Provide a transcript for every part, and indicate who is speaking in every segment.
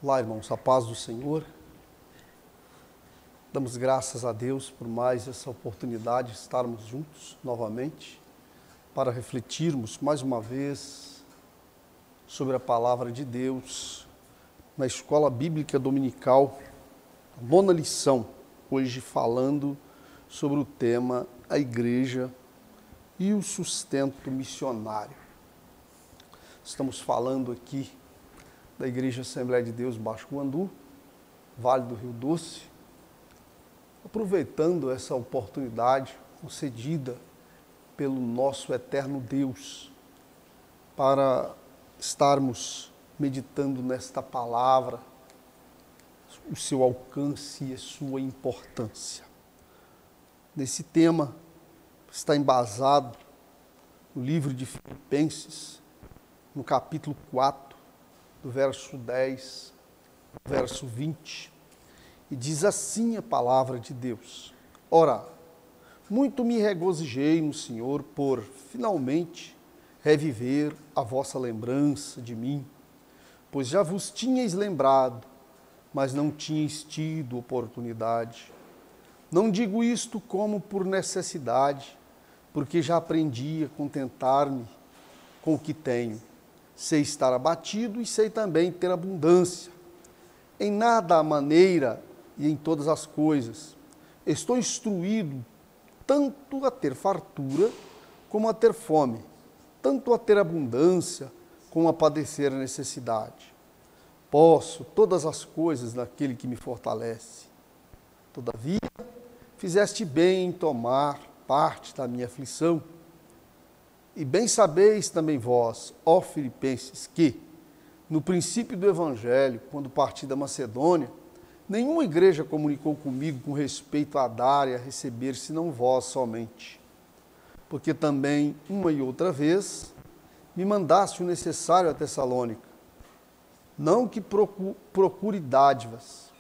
Speaker 1: Olá, irmãos, a paz do Senhor. Damos graças a Deus por mais essa oportunidade de estarmos juntos novamente para refletirmos mais uma vez sobre a palavra de Deus na Escola Bíblica Dominical, a 9ª lição, hoje falando sobre o tema a Igreja e o sustento missionário. Estamos falando aqui da Igreja Assembleia de Deus Baixo Guandu, Vale do Rio Doce, aproveitando essa oportunidade concedida pelo nosso eterno Deus para estarmos meditando nesta palavra, o seu alcance e a sua importância. Nesse tema está embasado no livro de Filipenses, no capítulo 4, do verso 10, verso 20, e diz assim a palavra de Deus: Ora, muito me regozijei no Senhor por, finalmente, reviver a vossa lembrança de mim, pois já vos tinhais lembrado, mas não tinhais tido oportunidade. Não digo isto como por necessidade, porque já aprendi a contentar-me com o que tenho. Sei estar abatido e sei também ter abundância. Em nada a maneira e em todas as coisas. Estou instruído tanto a ter fartura como a ter fome, tanto a ter abundância como a padecer a necessidade. Posso todas as coisas naquele que me fortalece. Todavia, fizeste bem em tomar parte da minha aflição. E bem sabeis também vós, ó Filipenses, que, no princípio do Evangelho, quando parti da Macedônia, nenhuma igreja comunicou comigo com respeito a dar e a receber, senão vós somente. Porque também, uma e outra vez, me mandaste o necessário a Tessalônica. Não que procure dádivas,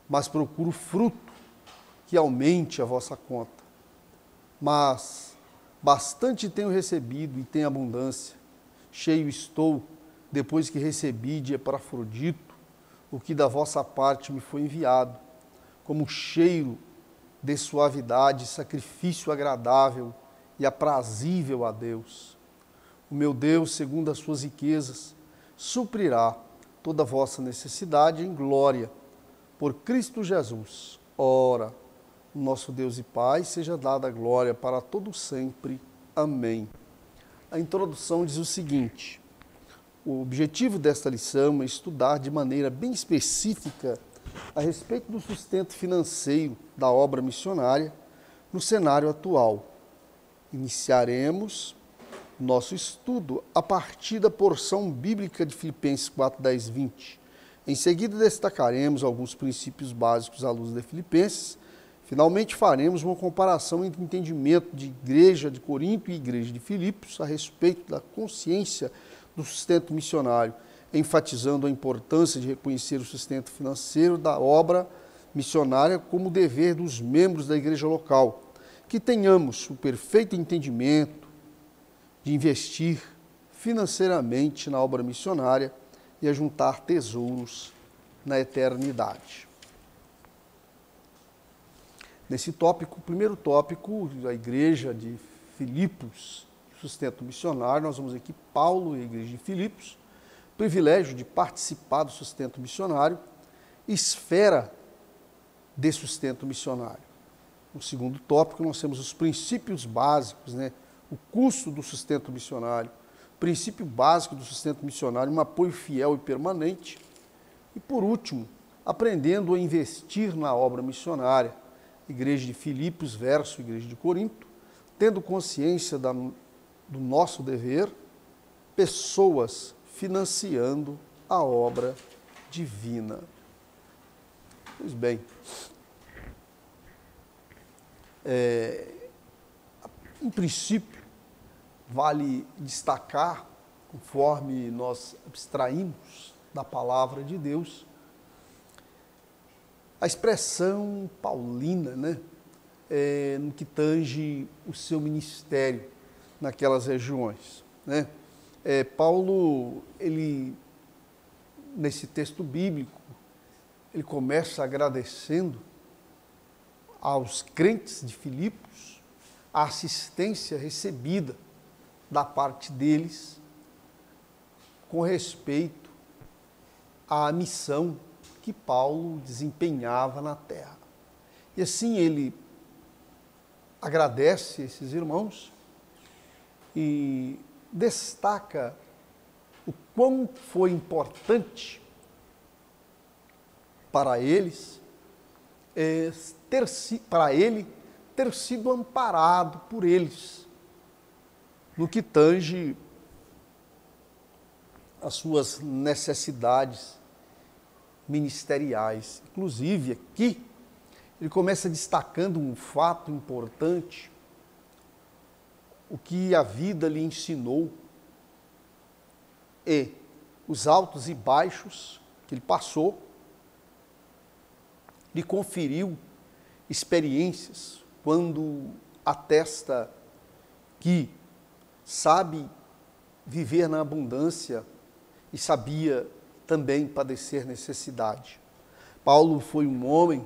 Speaker 1: mas procuro fruto que aumente a vossa conta. Mas bastante tenho recebido e tenho abundância. Cheio estou, depois que recebi de Epafrodito o que da vossa parte me foi enviado, como cheiro de suavidade, sacrifício agradável e aprazível a Deus. O meu Deus, segundo as suas riquezas, suprirá toda a vossa necessidade em glória, por Cristo Jesus. Ora, o nosso Deus e Pai, seja dada a glória para todo sempre. Amém. A introdução diz o seguinte: o objetivo desta lição é estudar de maneira bem específica a respeito do sustento financeiro da obra missionária no cenário atual. Iniciaremos nosso estudo a partir da porção bíblica de Filipenses 4, 10, 20. Em seguida, destacaremos alguns princípios básicos à luz de Filipenses. Finalmente, faremos uma comparação entre o entendimento de igreja de Corinto e igreja de Filipos a respeito da consciência do sustento missionário, enfatizando a importância de reconhecer o sustento financeiro da obra missionária como dever dos membros da igreja local. Que tenhamos o perfeito entendimento de investir financeiramente na obra missionária e a juntar tesouros na eternidade. Nesse tópico, o primeiro tópico, a igreja de Filipos, sustento missionário, nós vamos aqui, Paulo e a igreja de Filipos, privilégio de participar do sustento missionário, esfera de sustento missionário. No segundo tópico, nós temos os princípios básicos, o custo do sustento missionário, princípio básico do sustento missionário, um apoio fiel e permanente. E, por último, aprendendo a investir na obra missionária, igreja de Filipos versus igreja de Corinto, tendo consciência do nosso dever, pessoas financiando a obra divina. Pois bem, em princípio, vale destacar, conforme nós abstraímos da palavra de Deus, a expressão paulina, no que tange o seu ministério naquelas regiões. Paulo, ele nesse texto bíblico, ele começa agradecendo aos crentes de Filipos a assistência recebida da parte deles com respeito à missão que Paulo desempenhava na terra. E assim ele agradece esses irmãos e destaca o quão foi importante para eles, para ele ter sido amparado por eles no que tange as suas necessidades ministeriais. Inclusive, aqui, ele começa destacando um fato importante, o que a vida lhe ensinou e os altos e baixos que ele passou, lhe conferiu experiências quando atesta que sabe viver na abundância e sabia também padecer necessidade. Paulo foi um homem,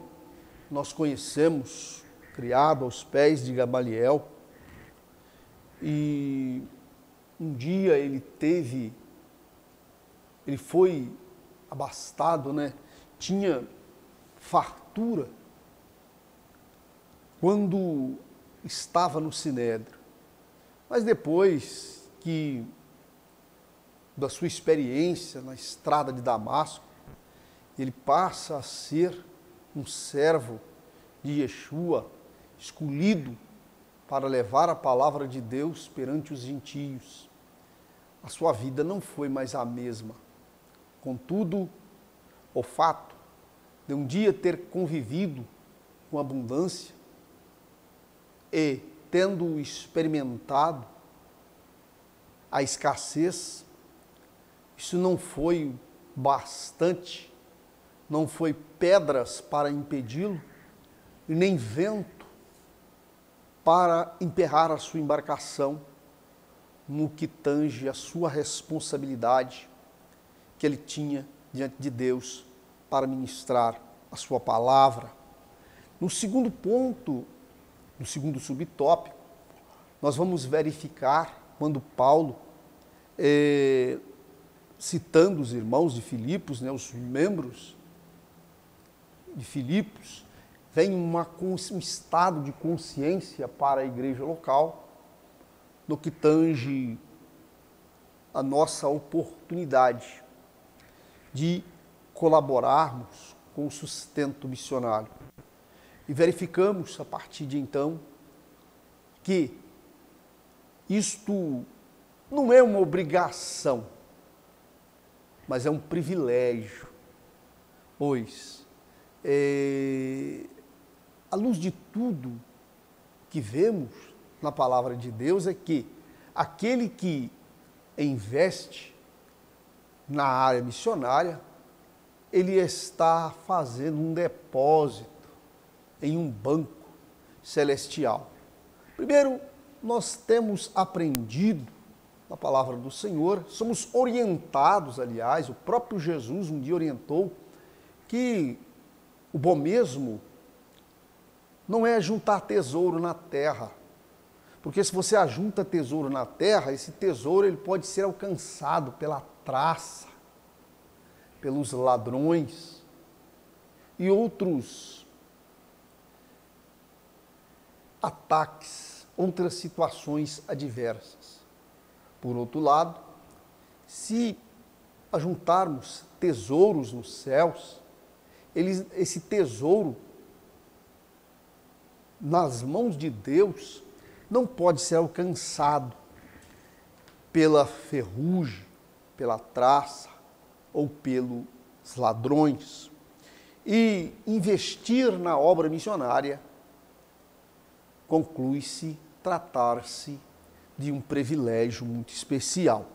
Speaker 1: nós conhecemos, criado aos pés de Gamaliel, e um dia ele foi abastado, tinha fartura quando estava no Sinédrio. Mas depois da sua experiência na estrada de Damasco, ele passa a ser um servo de Yeshua, escolhido para levar a palavra de Deus perante os gentios. A sua vida não foi mais a mesma. Contudo, o fato de um dia ter convivido com abundância e tendo experimentado a escassez, isso não foi bastante, não foi pedras para impedi-lo, e nem vento para emperrar a sua embarcação no que tange a sua responsabilidade que ele tinha diante de Deus para ministrar a sua palavra. No segundo ponto, no segundo subtópico, nós vamos verificar quando Paulo, citando os irmãos de Filipos, os membros de Filipos, vem um estado de consciência para a igreja local, no que tange a nossa oportunidade de colaborarmos com o sustento missionário. E verificamos, a partir de então, que isto não é uma obrigação, mas é um privilégio, pois, à luz de tudo que vemos na palavra de Deus, é que aquele que investe na área missionária, ele está fazendo um depósito em um banco celestial. Primeiro, nós temos aprendido na palavra do Senhor, somos orientados, aliás, o próprio Jesus um dia orientou que o bom mesmo não é juntar tesouro na terra, porque se você ajunta tesouro na terra, esse tesouro ele pode ser alcançado pela traça, pelos ladrões e outros ataques, outras situações adversas. Por outro lado, se ajuntarmos tesouros nos céus, esse tesouro nas mãos de Deus não pode ser alcançado pela ferrugem, pela traça ou pelos ladrões. E investir na obra missionária conclui-se tratar-se de um privilégio muito especial.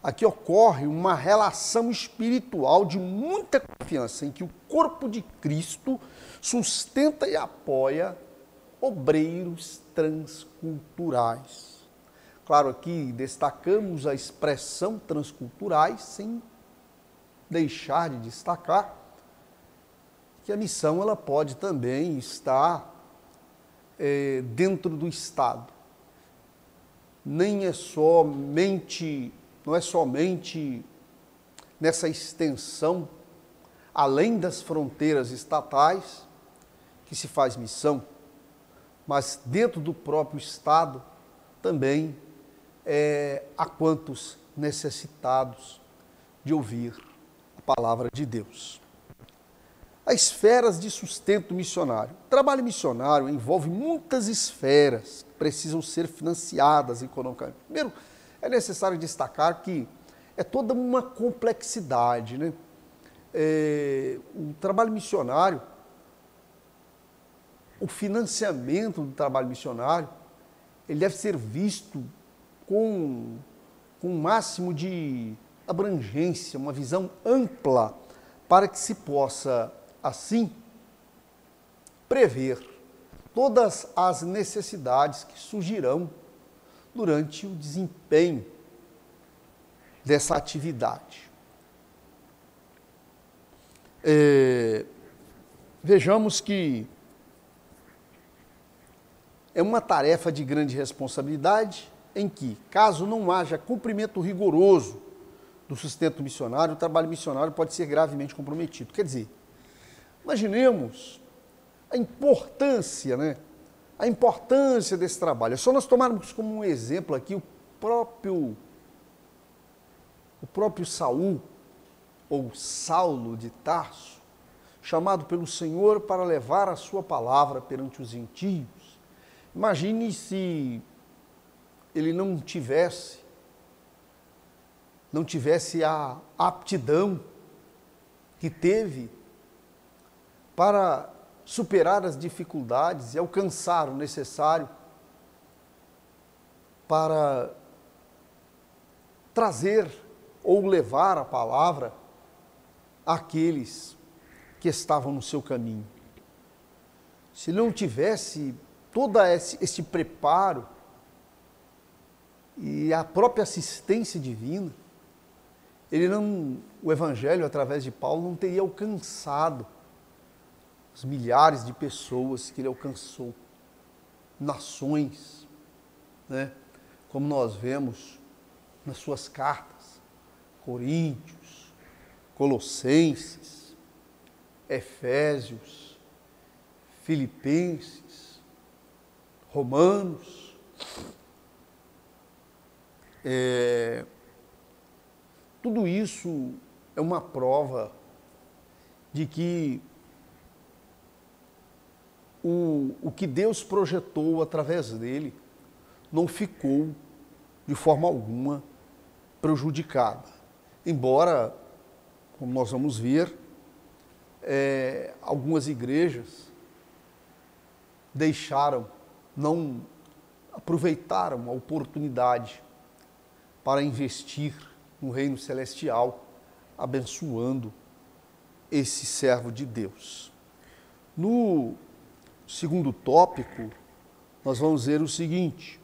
Speaker 1: Aqui ocorre uma relação espiritual de muita confiança em que o corpo de Cristo sustenta e apoia obreiros transculturais. Claro, aqui destacamos a expressão transculturais sem deixar de destacar que a missão ela pode também estar dentro do Estado. Não é somente nessa extensão, além das fronteiras estatais, que se faz missão, mas dentro do próprio Estado também há quantos necessitados de ouvir a palavra de Deus. As esferas de sustento missionário. O trabalho missionário envolve muitas esferas que precisam ser financiadas economicamente. Primeiro, é necessário destacar que é toda uma complexidade, né? O trabalho missionário, o financiamento do trabalho missionário, ele deve ser visto com um máximo de abrangência, uma visão ampla, para que se possa, assim, prever todas as necessidades que surgirão durante o desempenho dessa atividade. Vejamos que é uma tarefa de grande responsabilidade em que, caso não haja cumprimento rigoroso do sustento missionário, o trabalho missionário pode ser gravemente comprometido. Quer dizer, imaginemos a importância, né? A importância desse trabalho. É só nós tomarmos como um exemplo aqui o próprio Saul, ou Saulo de Tarso, chamado pelo Senhor para levar a sua palavra perante os gentios. Imagine se ele não tivesse a aptidão que teve para superar as dificuldades e alcançar o necessário para trazer ou levar a palavra àqueles que estavam no seu caminho. Se não tivesse todo esse preparo e a própria assistência divina, o Evangelho, através de Paulo, não teria alcançado os milhares de pessoas que ele alcançou, nações, né? Como nós vemos nas suas cartas, Coríntios, Colossenses, Efésios, Filipenses, Romanos. Tudo isso é uma prova de que o que Deus projetou através dele não ficou de forma alguma prejudicada. Embora, como nós vamos ver, algumas igrejas não aproveitaram a oportunidade para investir no reino celestial, abençoando esse servo de Deus. No segundo tópico, nós vamos ver o seguinte: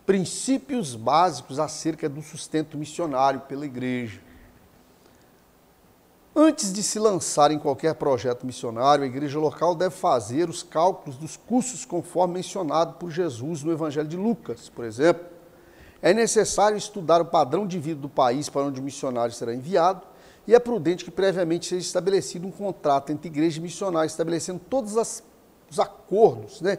Speaker 1: princípios básicos acerca do sustento missionário pela igreja. Antes de se lançar em qualquer projeto missionário, a igreja local deve fazer os cálculos dos custos conforme mencionado por Jesus no Evangelho de Lucas, por exemplo. É necessário estudar o padrão de vida do país para onde o missionário será enviado e é prudente que previamente seja estabelecido um contrato entre igreja e missionário, estabelecendo todos os acordos, né,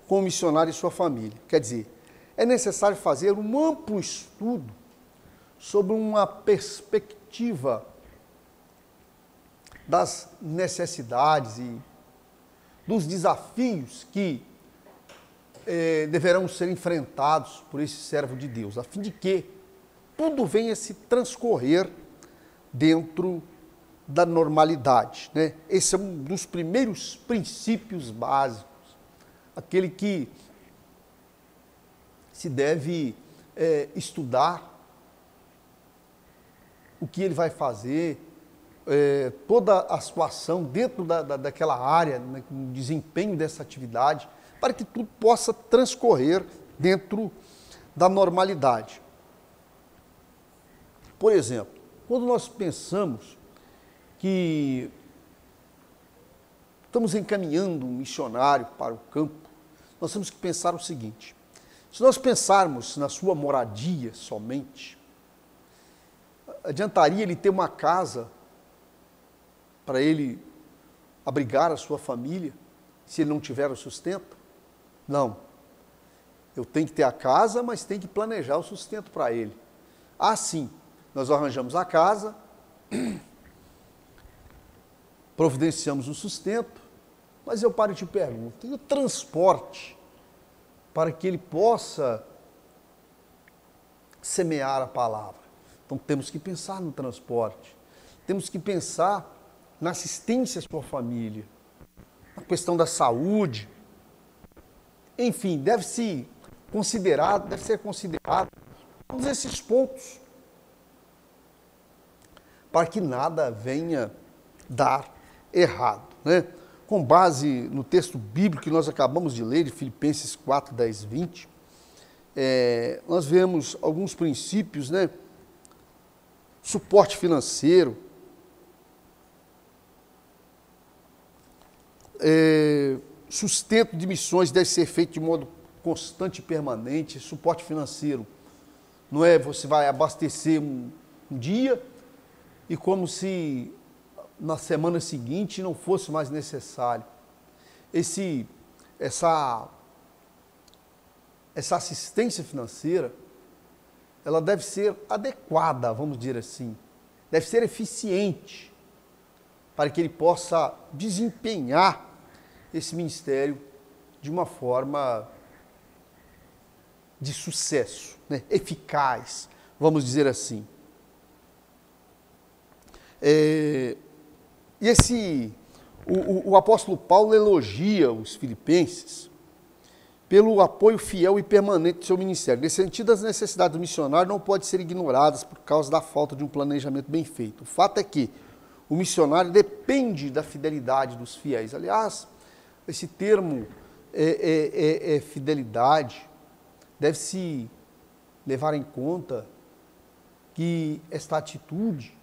Speaker 1: com o missionário e sua família. Quer dizer, é necessário fazer um amplo estudo sobre uma perspectiva das necessidades e dos desafios que deverão ser enfrentados por esse servo de Deus, a fim de que tudo venha a se transcorrer dentro da normalidade, né? Esse é um dos primeiros princípios básicos, aquele que se deve estudar o que ele vai fazer, toda a situação dentro daquela área, né, o desempenho dessa atividade, para que tudo possa transcorrer dentro da normalidade. Por exemplo, quando nós pensamos que estamos encaminhando um missionário para o campo, nós temos que pensar o seguinte: se nós pensarmos na sua moradia somente, adiantaria ele ter uma casa para ele abrigar a sua família, se ele não tiver o sustento? Não. Eu tenho que ter a casa, mas tenho que planejar o sustento para ele. Assim, nós arranjamos a casa, providenciamos o sustento, mas eu paro e te pergunto, e o transporte para que ele possa semear a palavra? Então temos que pensar no transporte, temos que pensar na assistência à sua família, na questão da saúde, enfim, deve ser considerado todos esses pontos para que nada venha dar errado, né? Com base no texto bíblico que nós acabamos de ler, de Filipenses 4, 10, 20, nós vemos alguns princípios, né? Suporte financeiro, sustento de missões deve ser feito de modo constante e permanente. Suporte financeiro não é você vai abastecer um dia e como se na semana seguinte não fosse mais necessário. Essa assistência financeira, ela deve ser adequada, vamos dizer assim, deve ser eficiente para que ele possa desempenhar esse ministério de uma forma de sucesso, né? Eficaz, vamos dizer assim. O apóstolo Paulo elogia os filipenses pelo apoio fiel e permanente do seu ministério. Nesse sentido, as necessidades do missionário não podem ser ignoradas por causa da falta de um planejamento bem feito. O fato é que o missionário depende da fidelidade dos fiéis. Aliás, esse termo fidelidade deve-se levar em conta que esta atitude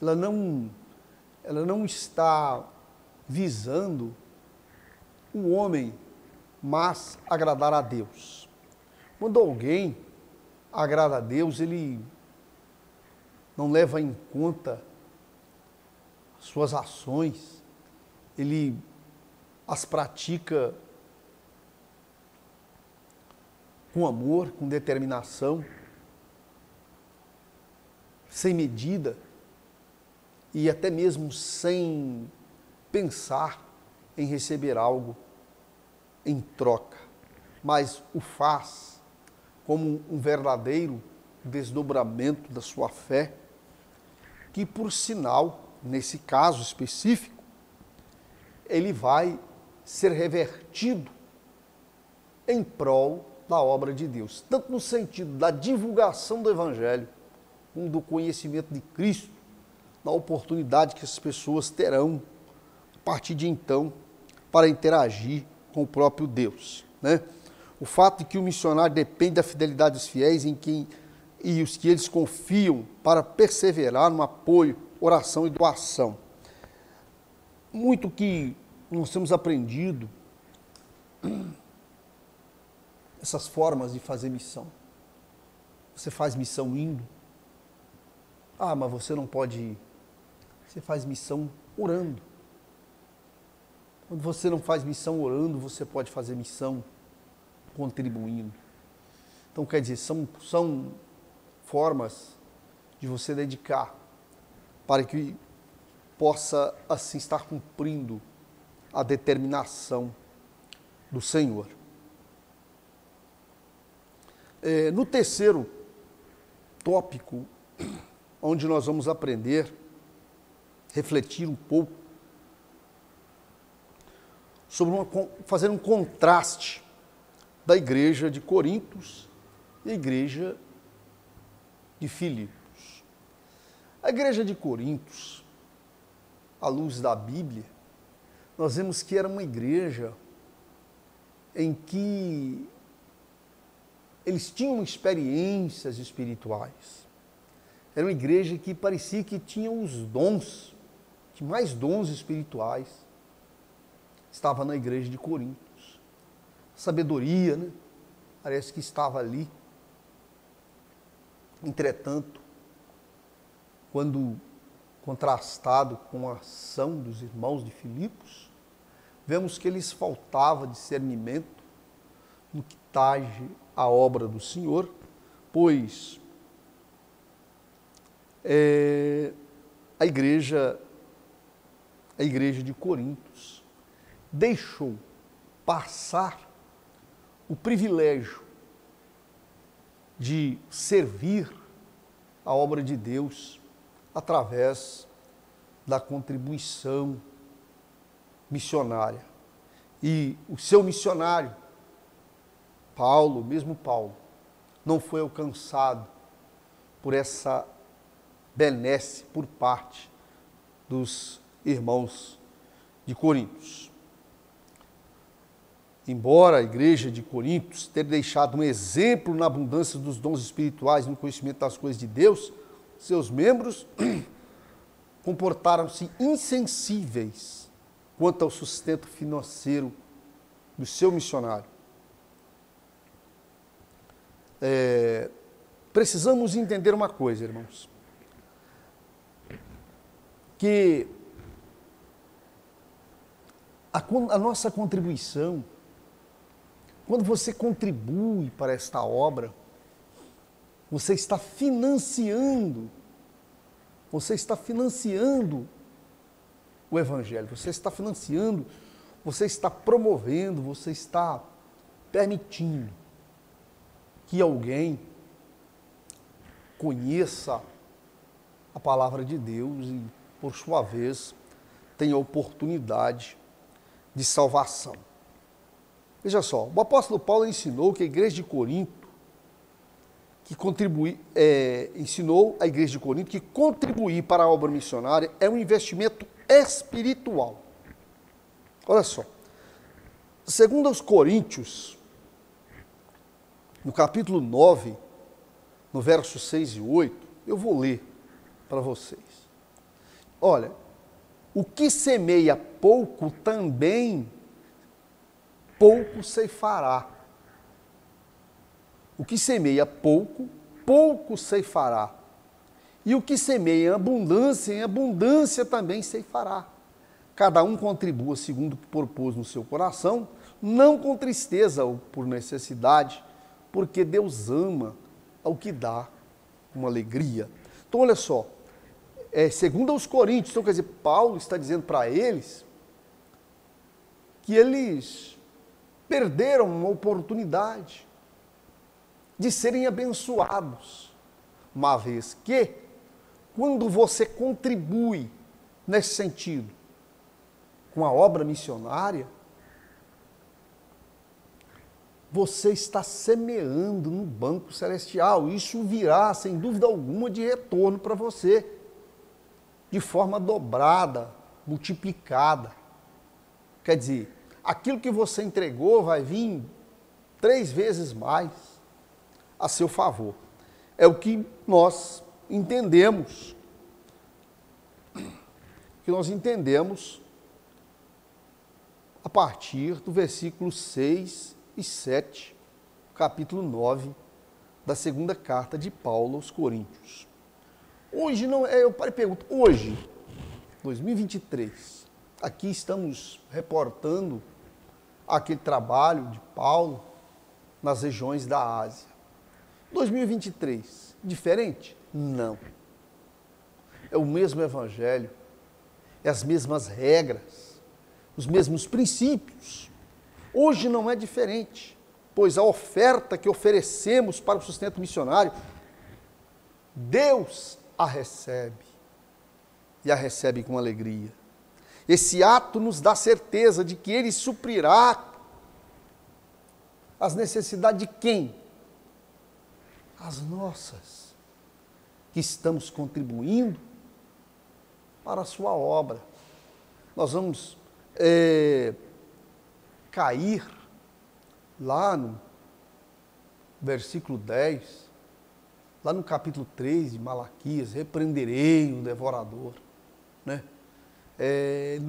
Speaker 1: ela não está visando o homem, mas agradar a Deus. Quando alguém agrada a Deus, ele não leva em conta suas ações, ele as pratica com amor, com determinação, sem medida e até mesmo sem pensar em receber algo em troca, mas o faz como um verdadeiro desdobramento da sua fé, que por sinal, nesse caso específico, ele vai ser revertido em prol da obra de Deus, tanto no sentido da divulgação do Evangelho, como do conhecimento de Cristo, na oportunidade que as pessoas terão, a partir de então, para interagir com o próprio Deus, né? O fato de que o missionário depende da fidelidade dos fiéis e os que eles confiam para perseverar no apoio, oração e doação. Muito que nós temos aprendido essas formas de fazer missão. Você faz missão indo. Ah, mas você não pode ir. Você faz missão orando. Quando você não faz missão orando, você pode fazer missão contribuindo. Então, quer dizer, são formas de você dedicar para que possa, assim, estar cumprindo a determinação do Senhor. No terceiro tópico, onde nós vamos aprender, refletir um pouco sobre fazer um contraste da igreja de Corintos e a igreja de Filipos. A igreja de Corintos, à luz da Bíblia, nós vemos que era uma igreja em que eles tinham experiências espirituais. Era uma igreja que parecia que tinha os dons, que mais dons espirituais. Estava na igreja de Corintos. Sabedoria, né? Parece que estava ali. Entretanto, quando contrastado com a ação dos irmãos de Filipos, vemos que lhes faltava discernimento no que tange a obra do Senhor, pois a igreja de Corintos deixou passar o privilégio de servir a obra de Deus através da contribuição missionária. E o seu missionário, Paulo, mesmo Paulo, não foi alcançado por essa benesse por parte dos irmãos de Corintos. Embora a igreja de Corintos tenha deixado um exemplo na abundância dos dons espirituais e no conhecimento das coisas de Deus, seus membros comportaram-se insensíveis quanto ao sustento financeiro do seu missionário. Precisamos entender uma coisa, irmãos, que a nossa contribuição, quando você contribui para esta obra, você está financiando o Evangelho, você está promovendo, você está permitindo que alguém conheça a palavra de Deus e, por sua vez, tenha oportunidade de salvação. Veja só, o apóstolo Paulo ensinou que a igreja de Corinto, ensinou a igreja de Corinto que contribuir para a obra missionária é um investimento espiritual. Olha só, segundo aos Coríntios, no capítulo 9, no verso 6 e 8, eu vou ler para vocês. Olha, o que semeia pouco também pouco ceifará. O que semeia pouco, pouco ceifará. E o que semeia em abundância também ceifará. Cada um contribua segundo o que propôs no seu coração, não com tristeza ou por necessidade, porque Deus ama ao que dá uma alegria. Então, olha só, segundo aos Coríntios, então, quer dizer, Paulo está dizendo para eles que eles perderam uma oportunidade de serem abençoados, uma vez que, quando você contribui nesse sentido com a obra missionária, você está semeando no banco celestial. Isso virá, sem dúvida alguma, de retorno para você, de forma dobrada, multiplicada. Quer dizer, aquilo que você entregou vai vir 3 vezes mais a seu favor. É o que nós entendemos. A partir do versículo 6 e 7, capítulo 9 da segunda carta de Paulo aos Coríntios. Hoje eu pergunto, hoje, 2023, aqui estamos reportando aquele trabalho de Paulo nas regiões da Ásia. 2023, diferente? Não. É o mesmo evangelho, é as mesmas regras, os mesmos princípios. Hoje não é diferente, pois a oferta que oferecemos para o sustento missionário, Deus a recebe, e a recebe com alegria. Esse ato nos dá certeza de que Ele suprirá as necessidades de quem? As nossas, que estamos contribuindo para a sua obra. Nós vamos cair lá no versículo 10 lá no capítulo 3 de Malaquias, repreenderei o devorador, né?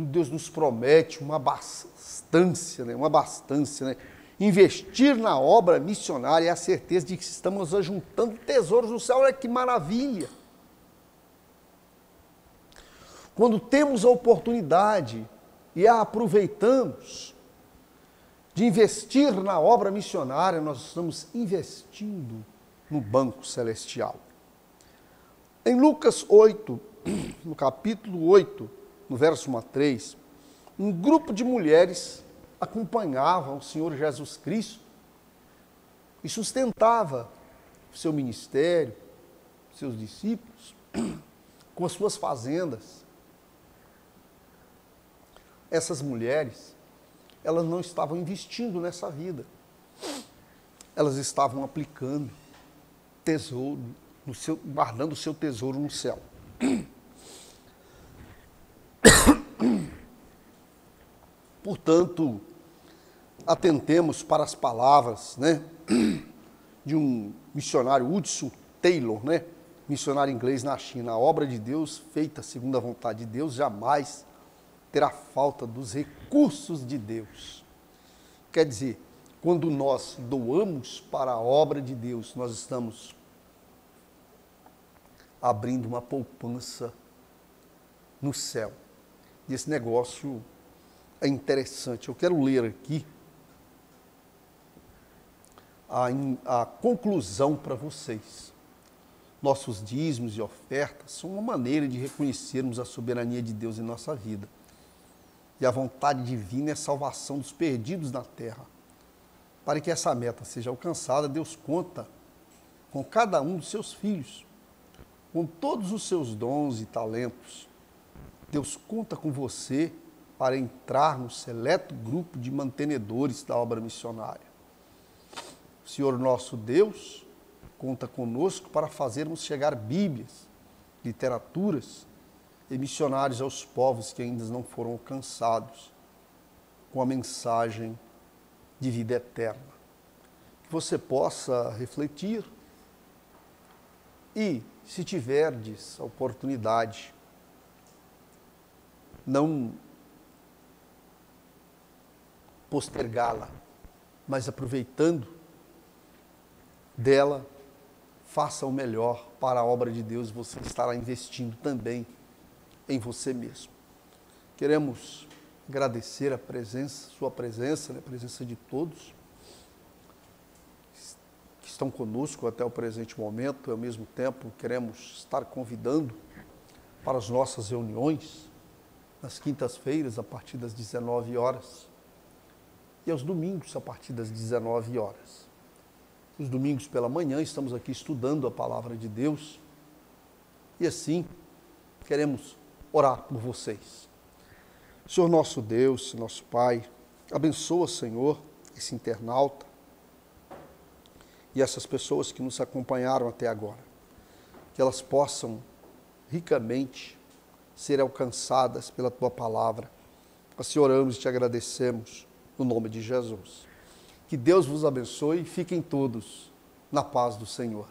Speaker 1: Deus nos promete uma abastança, né? Investir na obra missionária é a certeza de que estamos ajuntando tesouros no céu. Olha que maravilha! Quando temos a oportunidade e a aproveitamos de investir na obra missionária, nós estamos investindo no banco celestial. Em Lucas 8, no capítulo 8, no verso 1 a 3, um grupo de mulheres acompanhava o Senhor Jesus Cristo e sustentava o seu ministério, seus discípulos, com as suas fazendas. Essas mulheres, elas não estavam investindo nessa vida. Elas estavam aplicando tesouro, guardando o seu tesouro no céu. Portanto, atentemos para as palavras, né, de um missionário, Hudson Taylor, né, missionário inglês na China. A obra de Deus, feita segundo a vontade de Deus, jamais terá falta dos recursos de Deus. Quer dizer, quando nós doamos para a obra de Deus, nós estamos abrindo uma poupança no céu. E esse negócio é interessante. Eu quero ler aqui a conclusão para vocês. Nossos dízimos e ofertas são uma maneira de reconhecermos a soberania de Deus em nossa vida. E a vontade divina é a salvação dos perdidos na terra. Para que essa meta seja alcançada, Deus conta com cada um dos seus filhos, com todos os seus dons e talentos. Deus conta com você para entrar no seleto grupo de mantenedores da obra missionária. O Senhor nosso Deus conta conosco para fazermos chegar Bíblias, literaturas e missionários aos povos que ainda não foram alcançados com a mensagem de vida eterna. Que você possa refletir e, se tiverdes a oportunidade, não postergá-la, mas aproveitando dela, faça o melhor para a obra de Deus. Você estará investindo também em você mesmo. Queremos agradecer a presença, sua presença, né, a presença de todos que estão conosco até o presente momento. E, ao mesmo tempo, queremos estar convidando para as nossas reuniões nas quintas-feiras, a partir das 19 horas, e aos domingos, a partir das 19 horas. Os domingos pela manhã estamos aqui estudando a Palavra de Deus e assim queremos orar por vocês. Senhor nosso Deus, nosso Pai, abençoa, Senhor, esse internauta e essas pessoas que nos acompanharam até agora. Que elas possam ricamente ser alcançadas pela Tua Palavra. Assim oramos e te agradecemos no nome de Jesus. Que Deus vos abençoe e fiquem todos na paz do Senhor.